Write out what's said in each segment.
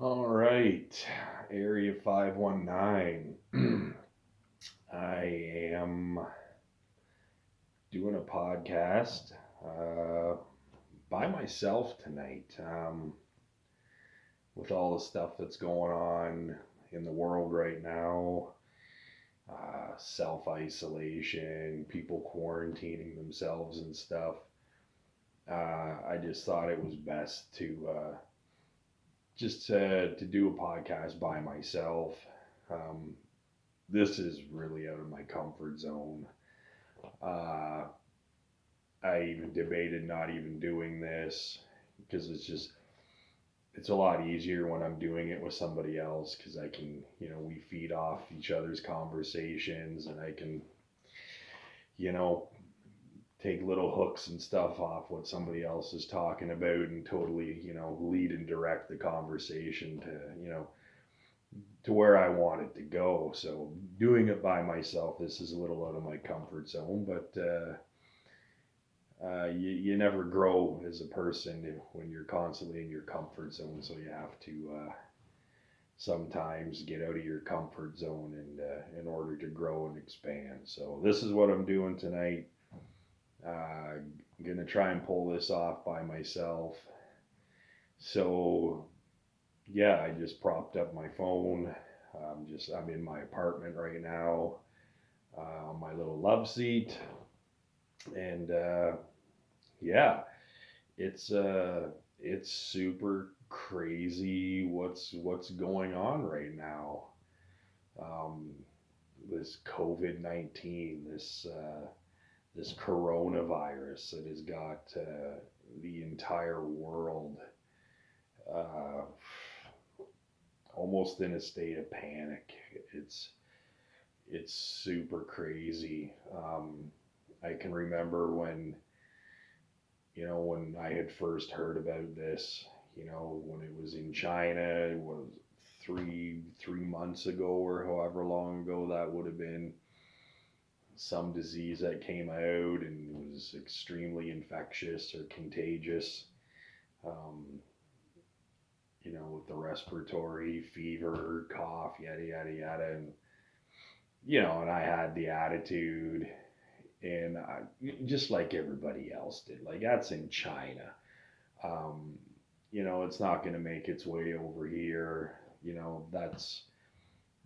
All right, Area 519. I am doing a podcast uh, by myself tonight with all the stuff that's going on in the world right now. Self isolation, people quarantining themselves and stuff. I just thought it was best to do a podcast by myself. Um, this is really out of my comfort zone. Uh, I even debated not even doing this because it's a lot easier when I'm doing it with somebody else because I can, we feed off each other's conversations and I can, you know, take little hooks and stuff off what somebody else is talking about and totally, lead and direct the conversation to where I want it to go. So doing it by myself, this is a little out of my comfort zone, but you never grow as a person when you're constantly in your comfort zone. So you have to sometimes get out of your comfort zone and in order to grow and expand. So this is what I'm doing tonight. I'm gonna try and pull this off by myself. So yeah, I just propped up my phone. I'm in my apartment right now on my little love seat, and yeah, it's it's super crazy what's going on right now. Um, this COVID-19, this coronavirus that has got the entire world uh, almost in a state of panic. It's it's super crazy. I can remember when I had first heard about this, when it was in China, it was three months ago or however long ago that would have been. Some disease that came out and was extremely infectious or contagious. Um, with the respiratory fever, cough, yada yada yada, and I had the attitude, and just like everybody else did, like that's in China. Um, it's not going to make its way over here.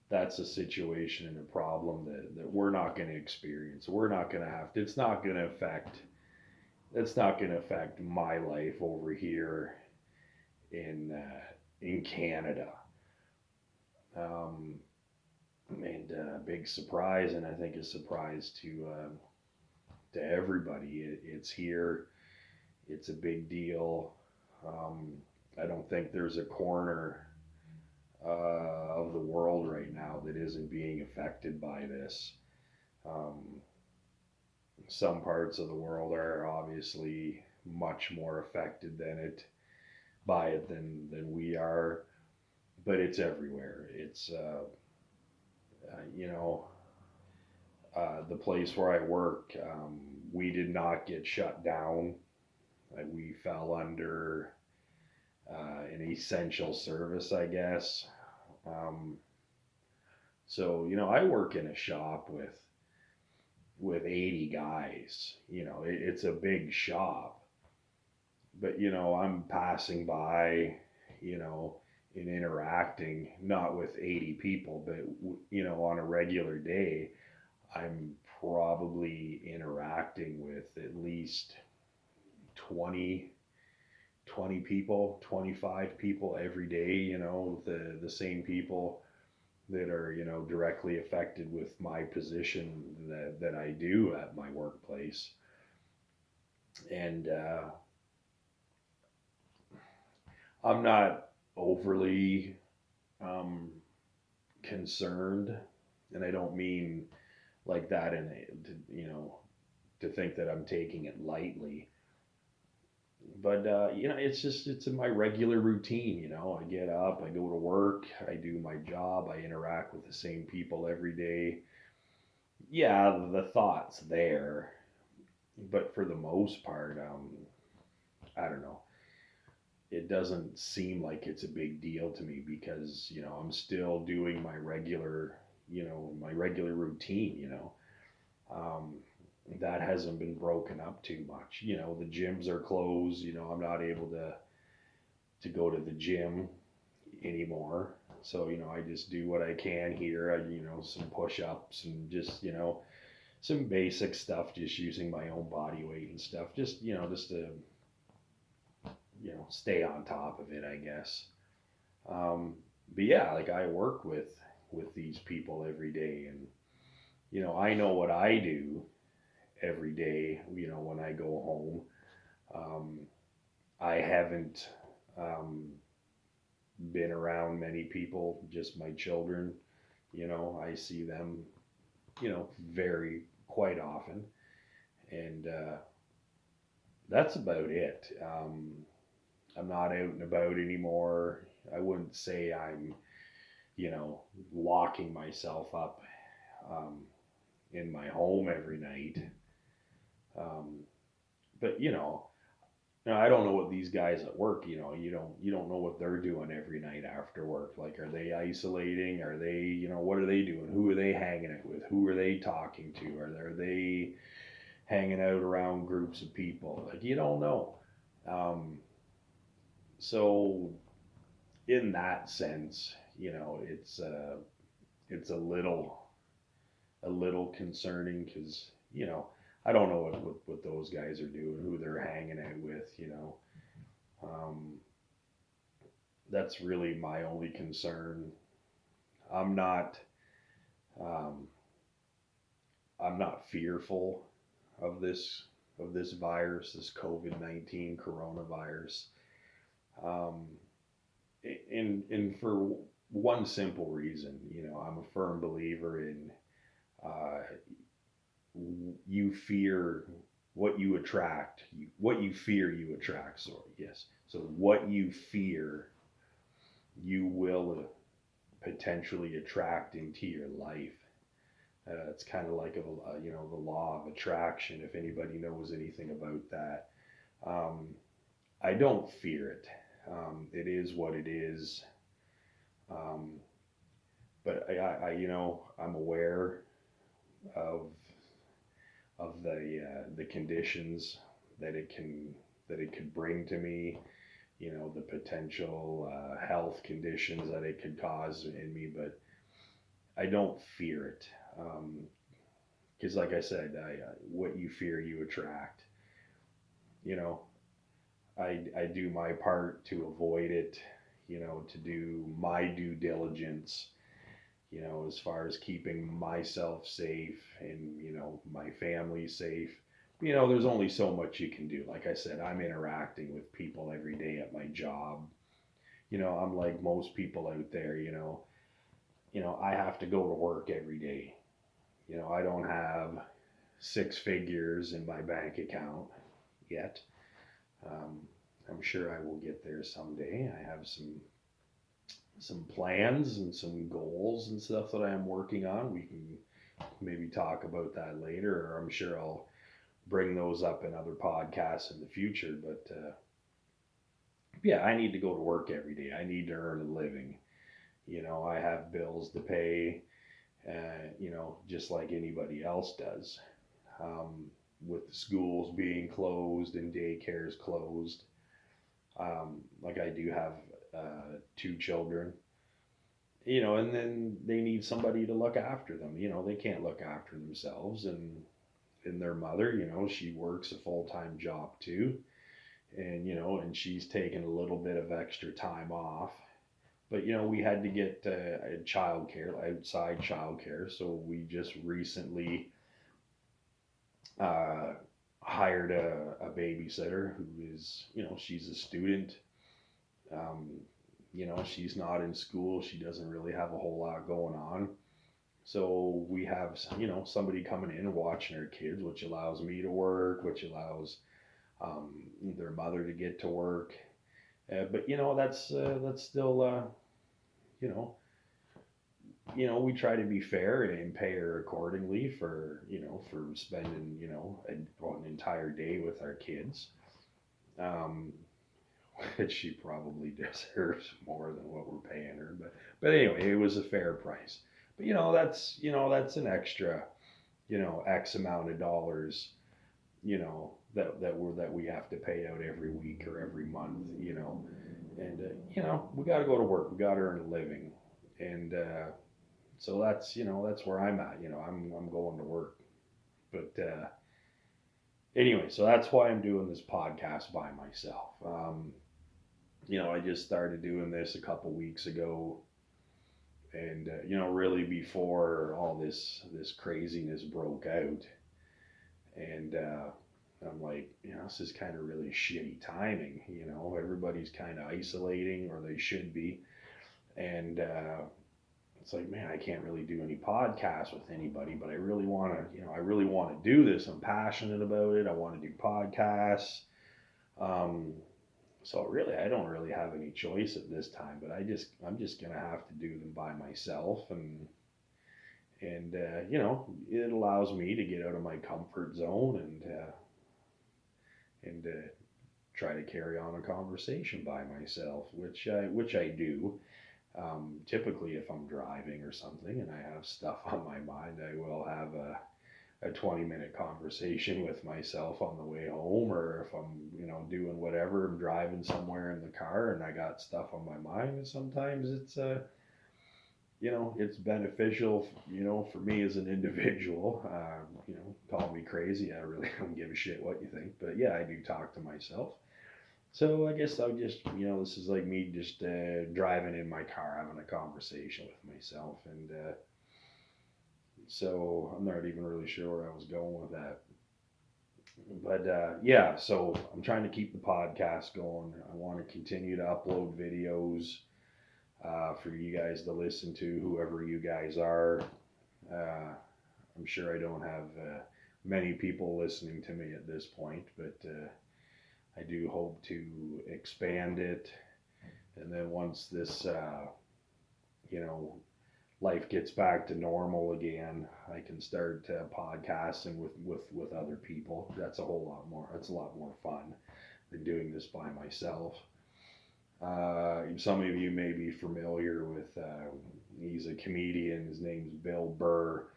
That's a situation and a problem that we're not going to experience. We're not going to have to. It's not going to affect. It's not going to affect my life over here in Canada. Um, and big surprise, and I think a surprise to everybody. It's here. It's a big deal. Um, I don't think there's a corner of the world right now that isn't being affected by this. Um, some parts of the world are obviously much more affected by it than we are, but it's everywhere. It's you know the place where I work. We did not get shut down. We fell under an essential service, I guess. Um, so I work in a shop with 80 guys. It's a big shop, but I'm passing by, you know, and interacting not with 80 people, but on a regular day, I'm probably interacting with at least 20 20 people, 25 people every day, the same people that are, directly affected with my position that I do at my workplace. And I'm not overly um, concerned, and I don't mean like that to think that I'm taking it lightly. But it's in my regular routine. I get up, I go to work, I do my job, I interact with the same people every day. Yeah, the thoughts there, but for the most part, I don't know. it doesn't seem like it's a big deal to me because, I'm still doing my regular routine, Um, that hasn't been broken up too much. The gyms are closed, I'm not able to go to the gym anymore. So, I just do what I can here. Some push ups and just, some basic stuff, just using my own body weight and stuff. Just to, stay on top of it, I guess. Um, but yeah, like I work with these people every day, and I know what I do every day. When I go home, um, I haven't um, been around many people, just my children. I see them, very quite often, and that's about it. I'm not out and about anymore. I wouldn't say I'm, locking myself up um, in my home every night. Um, but I don't know what these guys at work. You don't know what they're doing every night after work. Like, are they isolating? Are they, what are they doing? Who are they hanging out with? Who are they talking to? Are they hanging out around groups of people? Like, you don't know. Um, so in that sense, it's a little concerning because I don't know what those guys are doing, who they're hanging out with. Um, that's really my only concern. I'm not um, I'm not fearful of this virus, this COVID-19 coronavirus. Um, and for one simple reason, I'm a firm believer in uh, you fear what you attract. What you fear, you attract. Sorry, yes. So what you fear, you will potentially attract into your life. It's kind of like the law of attraction. If anybody knows anything about that, um, I don't fear it. It is what it is. Um, but I'm aware of the conditions that it could bring to me. The potential health conditions that it could cause in me, but I don't fear it. Because, like I said, what you fear, you attract. You know, I do my part to avoid it. To do my due diligence. As far as keeping myself safe and my family safe. There's only so much you can do. Like I said, I'm interacting with people every day at my job. I'm like most people out there. I have to go to work every day. I don't have six figures in my bank account yet. Um, I'm sure I will get there someday. I have some plans and some goals and stuff that I am working on. We can maybe talk about that later, or I'm sure I'll bring those up in other podcasts in the future. But yeah, I need to go to work every day. I need to earn a living. I have bills to pay, just like anybody else does. Um, with the schools being closed and daycares closed, like I do have two children, and then they need somebody to look after them. They can't look after themselves, and their mother, she works a full-time job too, and she's taken a little bit of extra time off. But we had to get outside childcare, so we just recently uh, hired a babysitter who is, she's a student. Um, she's not in school. She doesn't really have a whole lot going on. So we have, somebody coming in and watching her kids, which allows me to work, which allows their mother to get to work. But that's still, you know, we try to be fair and pay her accordingly for spending, an entire day with our kids. Um, which she probably deserves more than what we're paying her. But anyway, it was a fair price. But that's an extra, X amount of dollars, that we have to pay out every week or every month, and we got to go to work, we got to earn a living, and so that's where I'm at. I'm going to work, but anyway, so that's why I'm doing this podcast by myself. I just started doing this a couple weeks ago, and really before all this craziness broke out, and I'm like, this is kind of really shitty timing. Everybody's kind of isolating, or they should be, and it's like, man, I can't really do any podcasts with anybody, but I really want to, I really want to do this. I'm passionate about it. I want to do podcasts. Um, so really, I don't really have any choice at this time, but I'm just gonna have to do them by myself, and it allows me to get out of my comfort zone and try to carry on a conversation by myself, which I do. Typically, if I'm driving or something and I have stuff on my mind, I will have a 20-minute conversation with myself on the way home, or if I'm, doing whatever, I'm driving somewhere in the car and I got stuff on my mind. And sometimes it's beneficial, for me as an individual. Call me crazy. I really don't give a shit what you think, but yeah, I do talk to myself. So I guess I'll just, this is like me just driving in my car, having a conversation with myself. And so I'm not even really sure where I was going with that. But yeah, so I'm trying to keep the podcast going. I want to continue to upload videos for you guys to listen to, whoever you guys are. I'm sure I don't have many people listening to me at this point, but I do hope to expand it. And then once this, life gets back to normal again, I can start podcasting with other people. That's a whole lot more. That's a lot more fun than doing this by myself. Some of you may be familiar with. He's a comedian. His name's Bill Burr.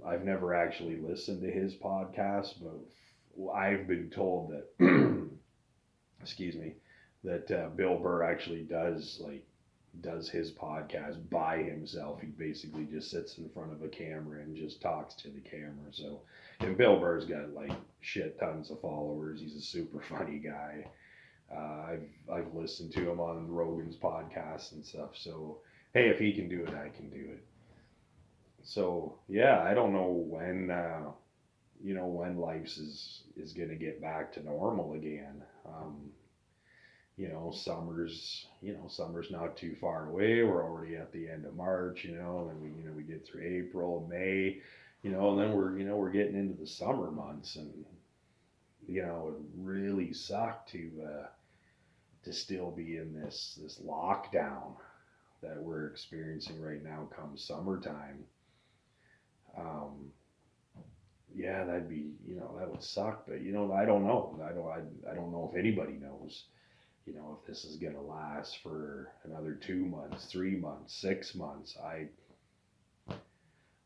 I've never actually listened to his podcast, but I've been told that. Excuse me, that Bill Burr actually does his podcast by himself. He basically just sits in front of a camera and just talks to the camera. So, and Bill Burr's got like shit tons of followers. He's a super funny guy. I've listened to him on Rogan's podcast and stuff. So hey, if he can do it, I can do it. So yeah, I don't know when life is gonna get back to normal again. Summer's not too far away. We're already at the end of March, and we get through April, May, and then we're getting into the summer months, and it really sucked to still be in this lockdown that we're experiencing right now come summertime. Yeah, that would suck, but I don't know. I don't know if anybody knows, if this is gonna last for another 2 months, 3 months, 6 months. I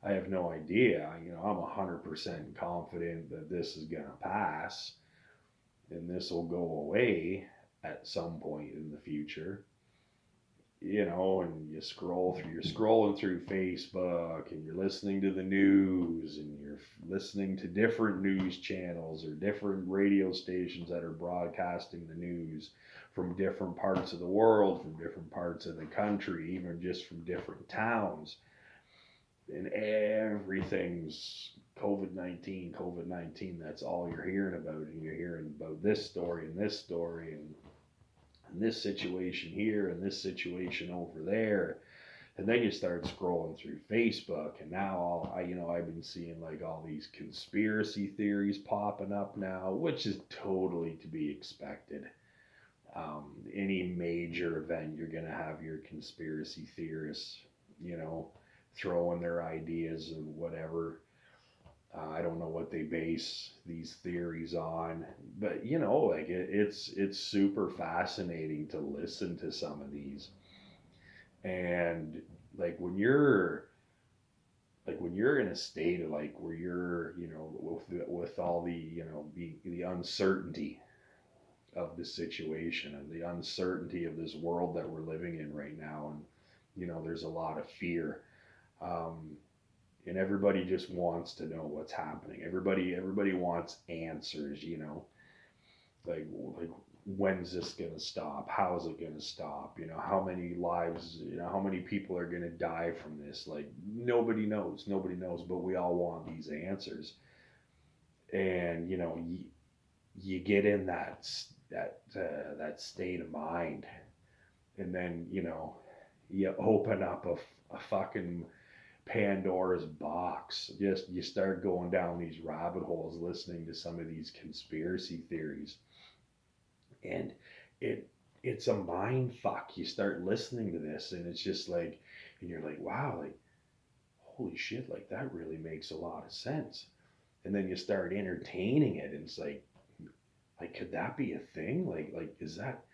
have no idea. I'm 100% confident that this is gonna pass, and this will go away at some point in the future. And you're scrolling through Facebook, and you're listening to the news, and you're listening to different news channels or different radio stations that are broadcasting the news from different parts of the world, from different parts of the country, even just from different towns. And everything's COVID-19, COVID-19. That's all you're hearing about. And you're hearing about this story and this story and this situation here and this situation over there. And then you start scrolling through Facebook, and now I've been seeing like all these conspiracy theories popping up now, which is totally to be expected. Any major event, you're gonna have your conspiracy theorists, throwing their ideas and whatever. I don't know what they base these theories on, but you know, like it's super fascinating to listen to some of these. And like when you're in a state of like where you're, you know, with all the, you know, the uncertainty of the situation and the uncertainty of this world that we're living in right now, and you know, there's a lot of fear. Um, and everybody just wants to know what's happening. Everybody wants answers, you know, like when's this gonna stop? How is it gonna stop? You know, how many lives? You know, how many people are gonna die from this? Like nobody knows. Nobody knows, but we all want these answers. And you know, you get in that state of mind, and then you know, you open up a fucking Pandora's box. Just you start going down these rabbit holes listening to some of these conspiracy theories. And it it's a mind fuck. You start listening to this and it's just like, and you're like, wow, like holy shit, like that really makes a lot of sense. And then you start entertaining it and it's like could that be a thing? Like is that,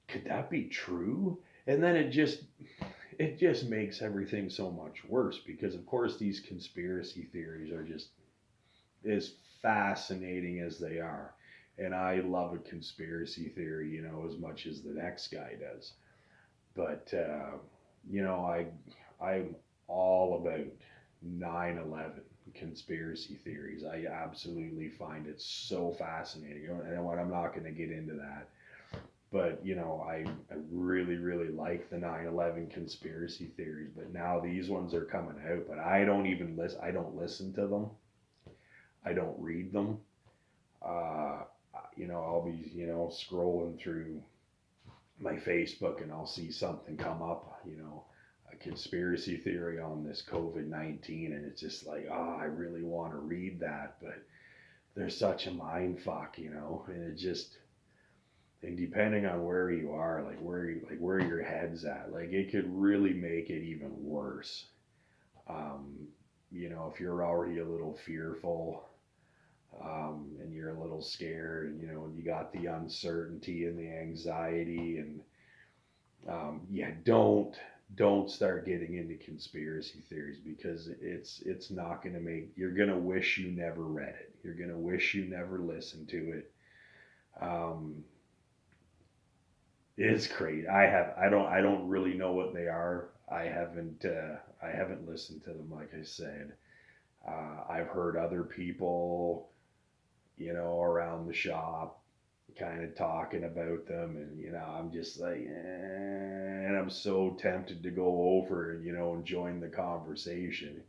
could that be true? And then it just makes everything so much worse because of course these conspiracy theories are just as fascinating as they are. And I love a conspiracy theory, you know, as much as the next guy does. But you know, I'm all about 9/11 conspiracy theories. I absolutely find it so fascinating. And what, I'm not going to get into that, but you know, I really like the 9/11 conspiracy theories. But now these ones are coming out, but I don't even listen. I don't listen to them. I don't read them. Uh, you know, I'll be, you know, scrolling through my Facebook and I'll see something come up, you know, a conspiracy theory on this COVID-19, and it's just like, oh, I really want to read that, but there's such a mind fuck, you know, and it just, and depending on where you are, like where your head's at, like it could really make it even worse. Um, you know, if you're already a little fearful, and you're a little scared, and you know, and you got the uncertainty and the anxiety, and yeah, don't start getting into conspiracy theories because it's not going to make, you're going to wish you never read it. You're going to wish you never listened to it. Um, it's great. I don't really know what they are. I haven't listened to them, like I said. I've heard other people, you know, around the shop kind of talking about them, and you know, I'm just like, and I'm so tempted to go over and you know and join the conversation,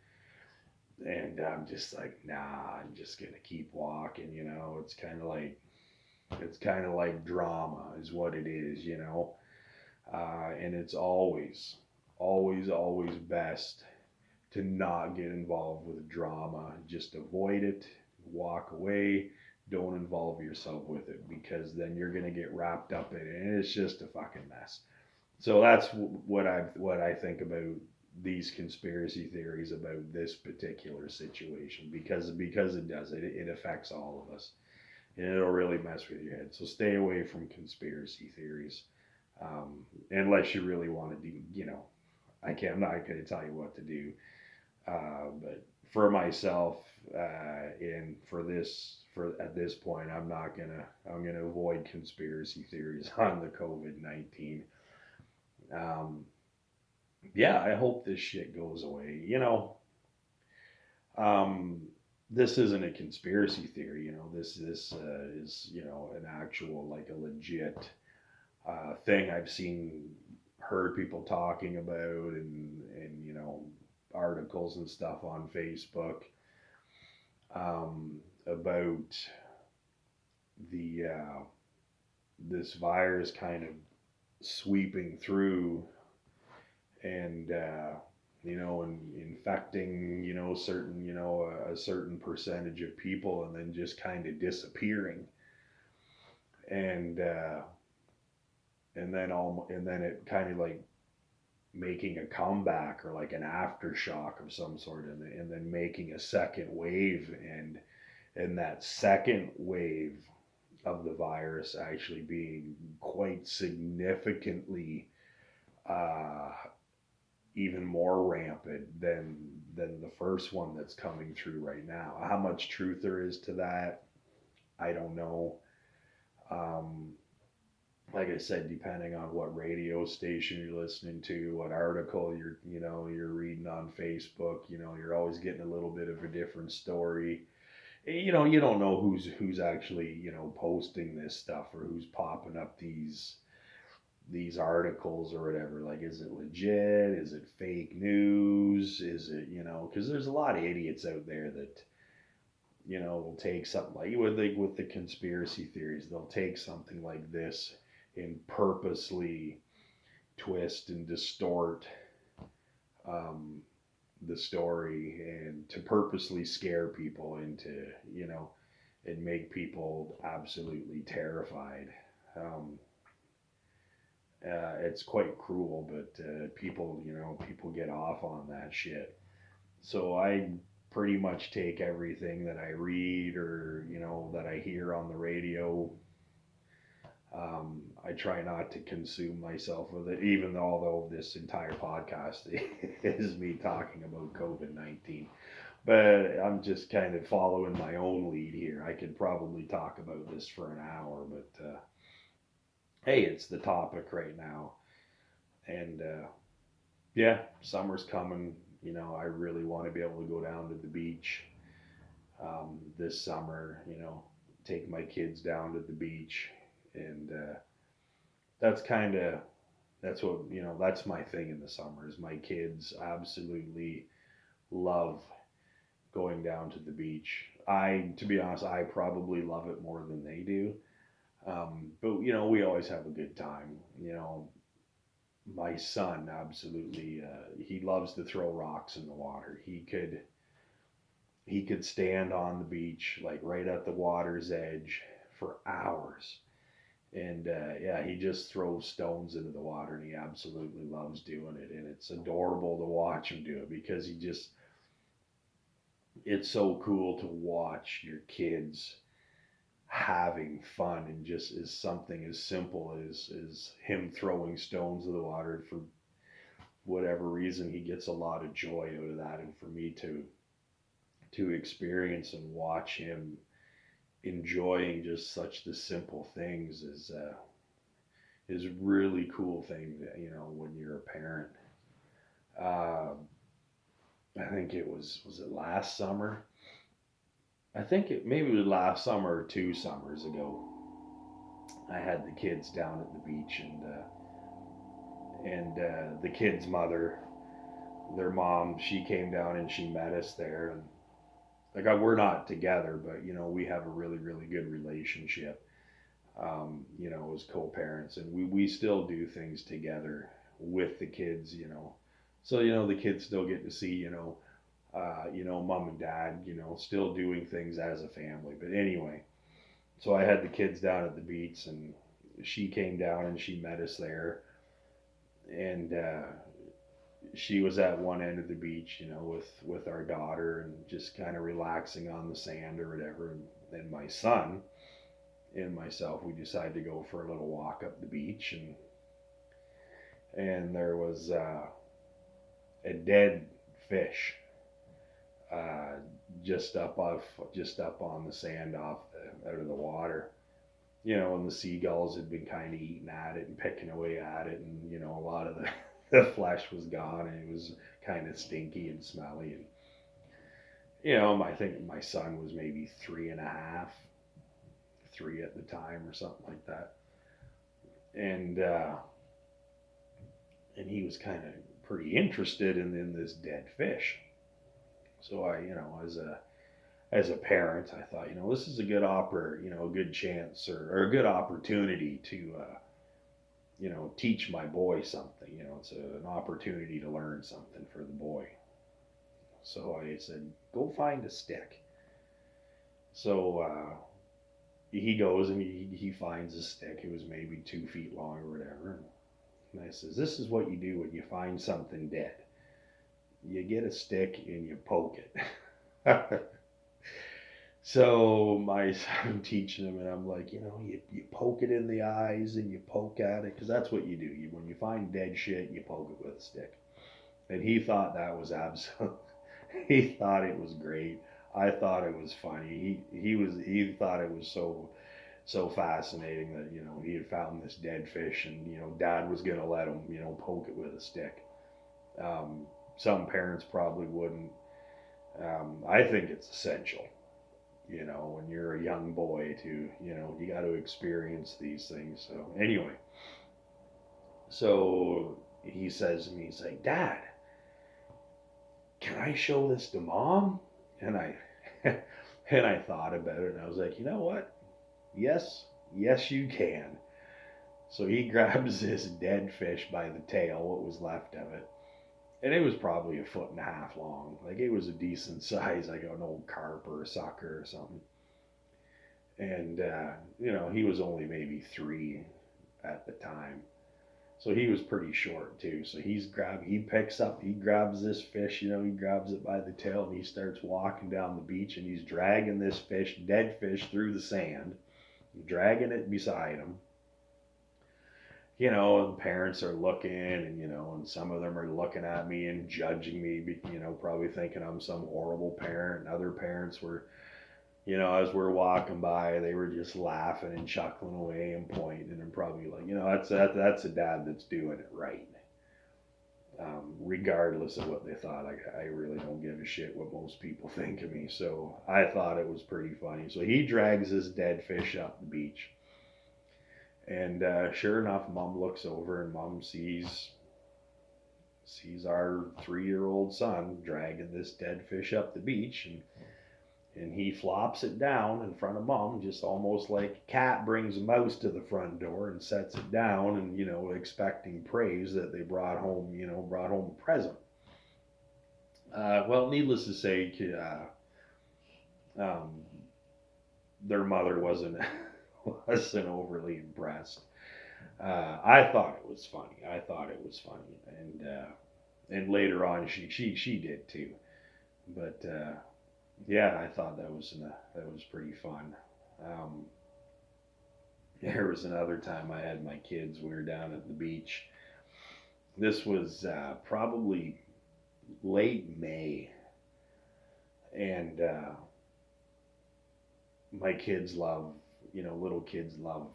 and I'm just like, nah, I'm just gonna keep walking. You know, it's kind of like drama is what it is. You know, and it's always best to not get involved with drama. Just avoid it, walk away, don't involve yourself with it because then you're going to get wrapped up in it and it's just a fucking mess. So that's what I think about these conspiracy theories about this particular situation because it affects all of us and it'll really mess with your head. So stay away from conspiracy theories, unless you really want to do, you know, I'm not going to tell you what to do, but for myself, and for at this point, I'm gonna avoid conspiracy theories on the COVID-19. Um, yeah, I hope this shit goes away. You know, um, this isn't a conspiracy theory. You know, this is, you know, an actual, like a legit thing I've seen, heard people talking about, and you know, articles and stuff on Facebook, about the this virus kind of sweeping through and you know, and infecting, you know, certain, you know, a certain percentage of people and then just kind of disappearing, and and then it kind of like making a comeback or like an aftershock of some sort, and then making a second wave, and that second wave of the virus actually being quite significantly uh, even more rampant than the first one that's coming through right now. How much truth there is to that, I don't know. Um, like I said, depending on what radio station you're listening to, what article you're reading on Facebook, you're always getting a little bit of a different story. You don't know who's actually posting this stuff, or who's popping up these articles or whatever. Like, is it legit? Is it fake news? Is it, because there's a lot of idiots out there that will take something like with the conspiracy theories. They'll take something like this and purposely twist and distort um, the story, and to purposely scare people into, and make people absolutely terrified. Um, it's quite cruel, but people get off on that shit. So I pretty much take everything that I read, or that I hear on the radio. I try not to consume myself with it, even although this entire podcast is me talking about COVID-19. But I'm just kind of following my own lead here. I could probably talk about this for an hour, but hey, it's the topic right now. And yeah, summer's coming. I really want to be able to go down to the beach this summer, take my kids down to the beach. And that's kind of that's what that's my thing in the summer, is my kids absolutely love going down to the beach. To be honest, I probably love it more than they do. But we always have a good time. My son absolutely, he loves to throw rocks in the water. He could stand on the beach, like right at the water's edge, for hours. And yeah, he just throws stones into the water, and he absolutely loves doing it. And it's adorable to watch him do it, because it's so cool to watch your kids having fun, and just as something as simple as him throwing stones in the water. For whatever reason, he gets a lot of joy out of that. And for me to experience and watch him enjoying just such the simple things is really cool thing that, when you're a parent. Uh, I think was it last summer? I think it maybe it was last summer or 2 summers ago. I had the kids down at the beach, and the kids' mother, their mom, she came down and she met us there. And like, we're not together, but we have a really really good relationship. As co-parents, and we still do things together with the kids. So the kids still get to see mom and dad, still doing things as a family. But anyway, so I had the kids down at the beach, and she came down and she met us there. And she was at one end of the beach, with our daughter, and just kind of relaxing on the sand or whatever. And my son and myself, we decided to go for a little walk up the beach, and there was a dead fish uh, just up on the sand out of the water. And the seagulls had been kind of eating at it and picking away at it, and a lot of the flesh was gone, and it was kind of stinky and smelly. And I think my son was maybe 3.5, 3 at the time or something like that. And he was kind of pretty interested in this dead fish. So I, as a parent, I thought, this is a good a good chance, or a good opportunity to teach my boy something. It's an opportunity to learn something for the boy. So I said, go find a stick. So he goes and he finds a stick. It was maybe 2 feet long or whatever. And I says, this is what you do when you find something dead. You get a stick and you poke it. So I'm teaching him, and I'm like, you poke it in the eyes and you poke at it, because that's what you do. When you find dead shit, you poke it with a stick. And he thought that was absolute. He thought it was great. I thought it was funny. He thought it was so fascinating that he had found this dead fish, and Dad was gonna let him poke it with a stick. Some parents probably wouldn't. I think it's essential. When you're a young boy to you got to experience these things. So anyway, so he says to me, he's like, Dad, can I show this to Mom? And I and I thought about it, and I was like, you know what? Yes, you can. So he grabs this dead fish by the tail, what was left of it, and it was probably 1.5 feet long. Like, it was a decent size, like an old carp or a sucker or something. And he was only maybe 3 at the time. So he was pretty short too. So he grabs this fish, he grabs it by the tail, and he starts walking down the beach, and he's dragging this dead fish through the sand, dragging it beside him. And parents are looking, and some of them are looking at me and judging me, probably thinking I'm some horrible parent. And other parents were, as we're walking by, they were just laughing and chuckling away and pointing, and probably like, that's a dad that's doing it right. Regardless of what they thought, I really don't give a shit what most people think of me. So I thought it was pretty funny. So he drags this dead fish up the beach. And sure enough, Mom looks over, and Mom sees our 3-year-old son dragging this dead fish up the beach, and he flops it down in front of Mom, just almost like a cat brings a mouse to the front door and sets it down, and expecting praise that they brought home a present. Well, needless to say, their mother wasn't overly impressed. I thought it was funny. And later on, she did too. But yeah, I thought that was pretty fun. Um, there was another time I had my kids. We were down at the beach. This was probably late May, and my kids love, little kids love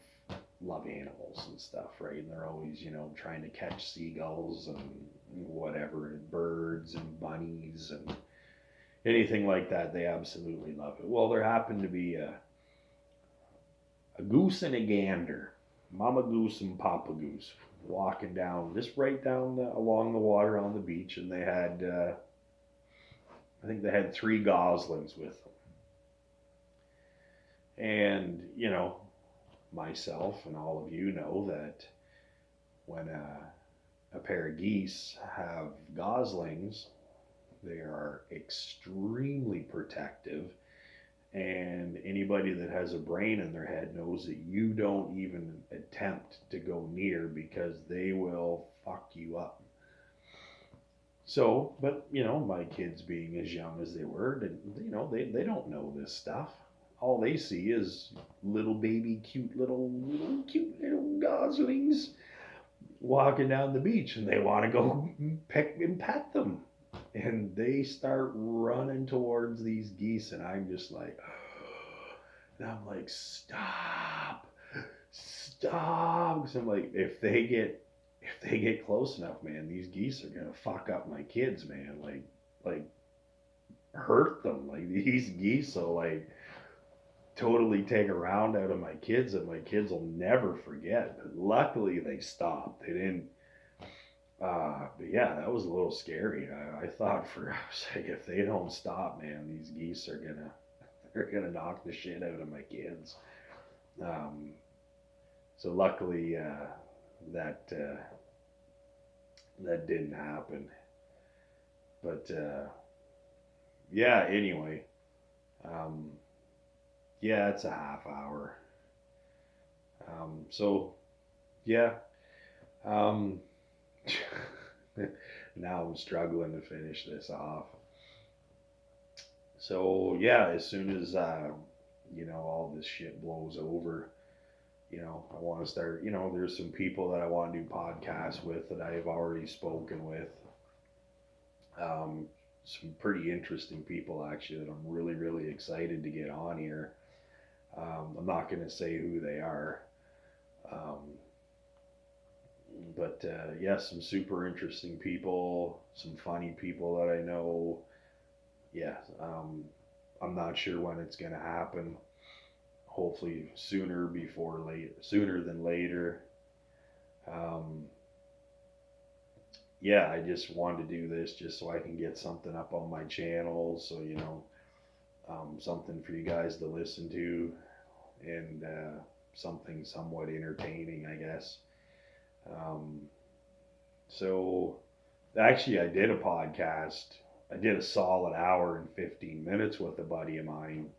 animals and stuff, right? And they're always, trying to catch seagulls and whatever, and birds and bunnies and anything like that. They absolutely love it. Well, there happened to be a goose and a gander, Mama Goose and Papa Goose, walking down, just right down along the water on the beach, and they had, I think they had 3 goslings with them. And, myself and all of you know that when a pair of geese have goslings, they are extremely protective, and anybody that has a brain in their head knows that you don't even attempt to go near, because they will fuck you up. So, but my kids being as young as they were, they don't know this stuff. All they see is little baby cute little goslings walking down the beach, and they want to go pick and pet them, and they start running towards these geese, and I'm just like, and I'm like, stop, because I'm like, if they get close enough, man, these geese are gonna fuck up my kids, man, like hurt them. Like, these geese will like totally take a round out of my kids, and my kids will never forget. But luckily they stopped. They didn't. But yeah, that was a little scary. I thought I was like, if they don't stop, man, these geese are gonna knock the shit out of my kids. So luckily that didn't happen. But yeah. Anyway. Yeah, it's a half hour. So, yeah. now I'm struggling to finish this off. So yeah, as soon as all this shit blows over, I want to start. There's some people that I want to do podcasts with that I have already spoken with. Um, some pretty interesting people actually that I'm really really excited to get on here. I'm not going to say who they are, um, but yeah, some super interesting people, some funny people that I know. Yeah, I'm not sure when it's going to happen. Hopefully sooner than later. Um, yeah, I just wanted to do this just so I can get something up on my channel, so something for you guys to listen to, and something somewhat entertaining, I guess. Um, so actually, I did a podcast. I did a solid hour and 15 minutes with a buddy of mine,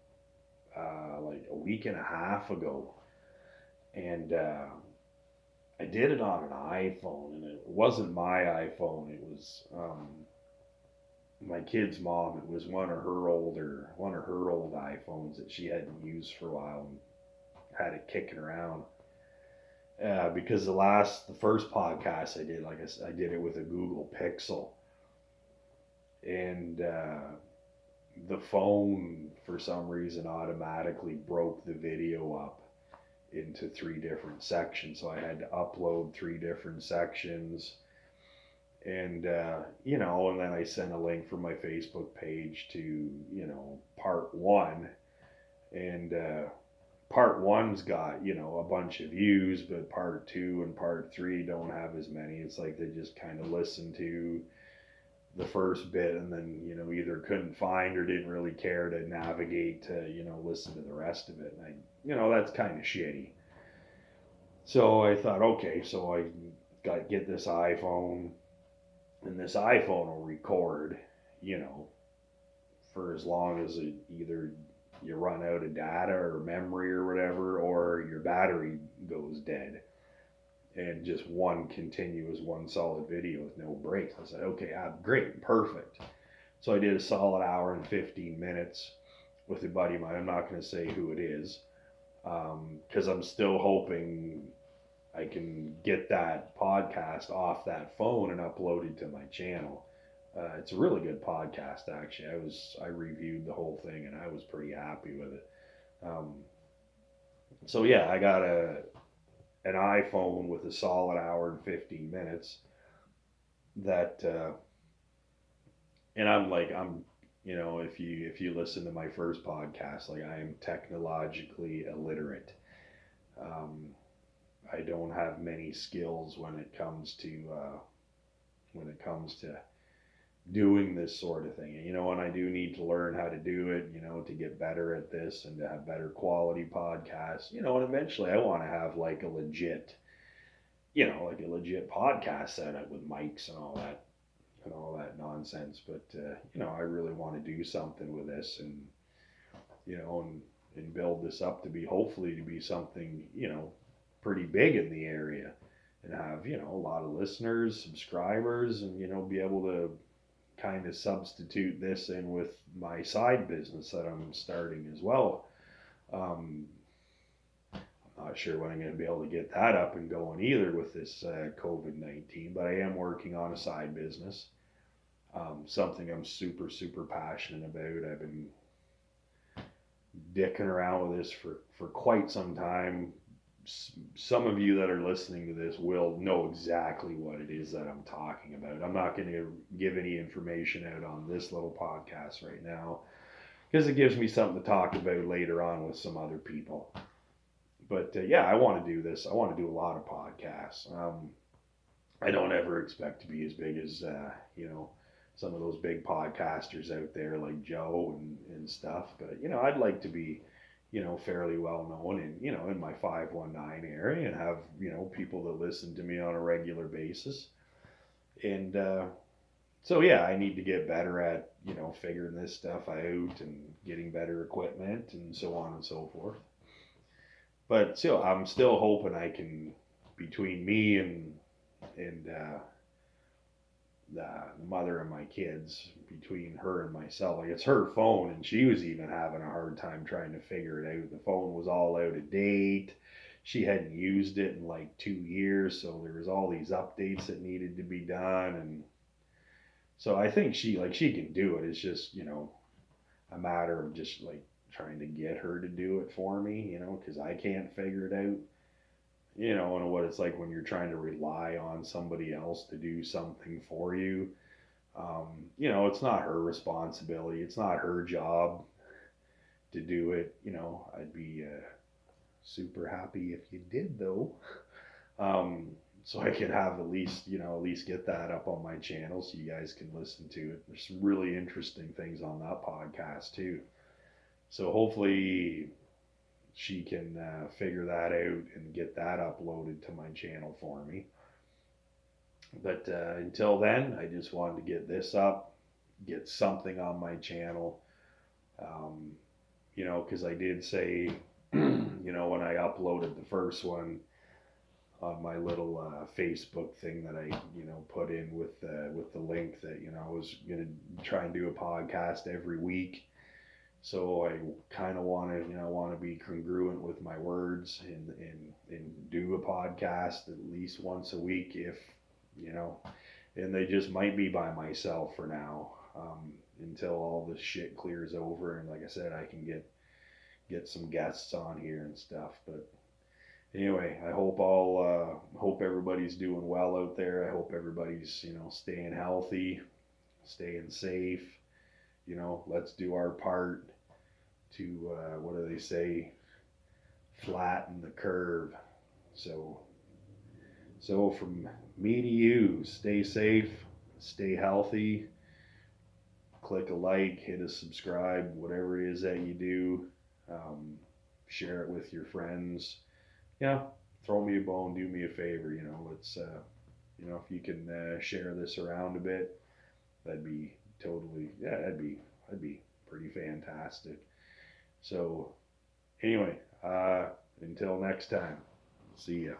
like a week and a half ago, and I did it on an iPhone, and it wasn't my iPhone. It was my kid's mom. It was one of her old iPhones that she hadn't used for a while and had it kicking around. Because the first podcast I did, like I did it with a Google Pixel, and the phone for some reason automatically broke the video up into three different sections. So I had to upload three different sections, and and then I sent a link from my Facebook page to part one, and part one's got a bunch of views, but part two and part three don't have as many. It's like they just kind of listen to the first bit and then either couldn't find or didn't really care to navigate to listen to the rest of it, and that's kind of shitty. So I thought, okay, so I got to get this iPhone, and this iPhone will record, you know, for as long as either you run out of data or memory or whatever, or your battery goes dead, and just one solid video with no breaks. I said, okay, great, perfect. So I did a solid hour and 15 minutes with a buddy of mine. I'm not going to say who it is, because I'm still hoping I can get that podcast off that phone and upload it to my channel. It's a really good podcast, actually. I reviewed the whole thing and I was pretty happy with it. Um, so yeah, I got an iPhone with a solid hour and 15 minutes that and I'm if you listen to my first podcast, like, I am technologically illiterate. Um, I don't have many skills when it comes to doing this sort of thing. And I do need to learn how to do it, to get better at this and to have better quality podcasts, and eventually I want to have like a legit podcast setup with mics and all that nonsense. But I really want to do something with this, and and build this up to be, hopefully, to be something pretty big in the area, and have a lot of listeners, subscribers, and be able to kind of substitute this in with my side business that I'm starting as well. Um, I'm not sure when I'm going to be able to get that up and going either with this COVID-19, but I am working on a side business, something I'm super, super passionate about. I've been dicking around with this for quite some time. Some of you that are listening to this will know exactly what it is that I'm talking about. I'm not going to give any information out on this little podcast right now, because it gives me something to talk about later on with some other people. But yeah, I want to do this. I want to do a lot of podcasts. I don't ever expect to be as big as some of those big podcasters out there like Joe and stuff. But I'd like to be fairly well known in my 519 area, and have people that listen to me on a regular basis. And so yeah, I need to get better at figuring this stuff out and getting better equipment and so on and so forth. But still, I'm still hoping I can, between me and the mother of my kids, between her and myself. Like, it's her phone, and she was even having a hard time trying to figure it out. The phone was all out of date. She hadn't used it in like 2 years, so there was all these updates that needed to be done, and so I think she can do it. It's just a matter of just like trying to get her to do it for me, because I can't figure it out. And what it's like when you're trying to rely on somebody else to do something for you. It's not her responsibility. It's not her job to do it. I'd be super happy if you did though. Um, so I could have at least get that up on my channel so you guys can listen to it. There's some really interesting things on that podcast too. So hopefully she can figure that out and get that uploaded to my channel for me. But until then, I just wanted to get this up, get something on my channel. Um, because I did say, when I uploaded the first one on my little Facebook thing that I, put in with the link that I was gonna try and do a podcast every week. So I kind of want to be congruent with my words and do a podcast at least once a week if you know, and they just might be by myself for now until all this shit clears over. And like I said, I can get some guests on here and stuff. But anyway, I hope everybody's doing well out there. I hope everybody's staying healthy, staying safe. Let's do our part to what do they say? Flatten the curve. So from me to you, stay safe, stay healthy. Click a like, hit a subscribe, whatever it is that you do. Share it with your friends. Throw me a bone, do me a favor. Let's if you can share this around a bit, that'd be totally that'd be pretty fantastic. So anyway, until next time, see ya.